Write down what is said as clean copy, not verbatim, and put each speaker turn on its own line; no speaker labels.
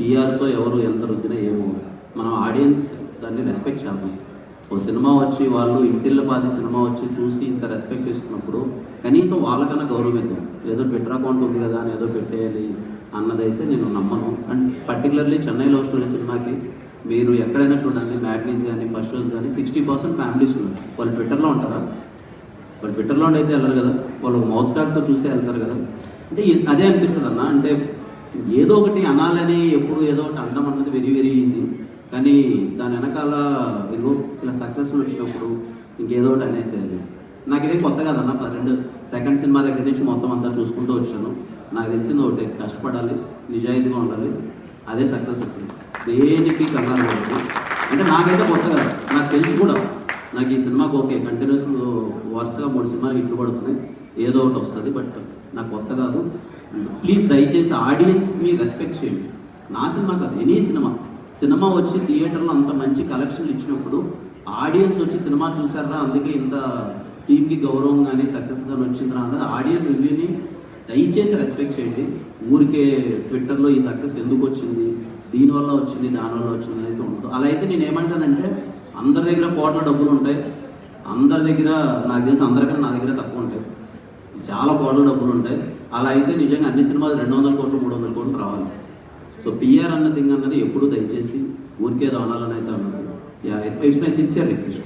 పిఆర్తో ఎవరు ఎంత రుద్దినా ఏమో, మనం ఆడియన్స్ దాన్ని రెస్పెక్ట్ చేద్దాం. ఓ సినిమా వచ్చి వాళ్ళు ఇంటిల్లో పాది సినిమా వచ్చి చూసి ఇంత రెస్పెక్ట్ ఇస్తున్నప్పుడు కనీసం వాళ్ళకన్నా గౌరవిద్దాం. ఏదో ట్విట్టర్ అకౌంట్ ఉంది కదా అని ఏదో పెట్టేయాలి అన్నదైతే నేను నమ్మను. And particularly Chennai love story సినిమాకి మీరు ఎక్కడైనా చూడండి, మ్యాట్నీస్ కానీ ఫస్ట్ షోస్ కానీ 60% ఫ్యామిలీస్ ఉన్నారు. వాళ్ళు ట్విట్టర్లో ఉంటారా? వాళ్ళు ట్విట్టర్లో అయితే వెళ్ళరు కదా, వాళ్ళు మౌత్ టాక్తో చూసే వెళ్తారు కదా. అంటే అదే అనిపిస్తుంది అన్న, అంటే ఏదో ఒకటి అనాలని ఎప్పుడు ఏదో ఒకటి అనడం అన్నది వెరీ వెరీ ఈజీ. కానీ దాని వెనకాల ఏదో ఇలా సక్సెస్ఫుల్ వచ్చినప్పుడు ఇంకేదో ఒకటి అనేసేయాలి. నాకు ఇదేం కొత్త కదన్న, సెకండ్ సినిమా దగ్గర నుంచి మొత్తం అంతా చూసుకుంటూ వచ్చాను. నాకు తెలిసింది ఒకటి, కష్టపడాలి, నిజాయితీగా ఉండాలి, అదే సక్సెస్ వస్తుంది. దేనికి కంగారు పడదు. అంటే నాకైతే కొత్త కదా, నాకు తెలుసు కూడా. నాకు ఈ సినిమాకి ఓకే కంటిన్యూస్ వరుసగా 3 సినిమాలు హిట్లు పడుతున్నాయి, ఏదో ఒకటి వస్తుంది. బట్ నాకు కొత్త కాదు. ప్లీజ్ దయచేసి ఆడియన్స్ని రెస్పెక్ట్ చేయండి. నా సినిమా కాదు, ఎనీ సినిమా వచ్చి థియేటర్లో అంత మంచి కలెక్షన్లు ఇచ్చినప్పుడు ఆడియన్స్ వచ్చి సినిమా చూసారా, అందుకే ఇంత టీమ్కి గౌరవం కానీ సక్సెస్గా వచ్చిందిరా అన్నది ఆడియన్స్ రివ్యూని దయచేసి రెస్పెక్ట్ చేయండి. ఊరికే ట్విట్టర్లో ఈ సక్సెస్ ఎందుకు వచ్చింది, దీనివల్ల వచ్చింది, దానివల్ల వచ్చింది అయితే ఉండదు. అలా అయితే నేను ఏమంటానంటే, అందరి దగ్గర కోట్ల డబ్బులు ఉంటాయి, అందరి దగ్గర నాకు తెలిసి అందరికన్నా నా దగ్గర తక్కువ ఉంటాయి, చాలా కోట్ల డబ్బులు ఉంటాయి. అలా అయితే నిజంగా అన్ని సినిమాలు 200 కోట్లు 300 కోట్లు రావాలి. సో పిఆర్ అన్న థింగ్ అన్నది ఎప్పుడు దయచేసి ఊరికే అనాలని అయితే అన్నది. It's my sincere request.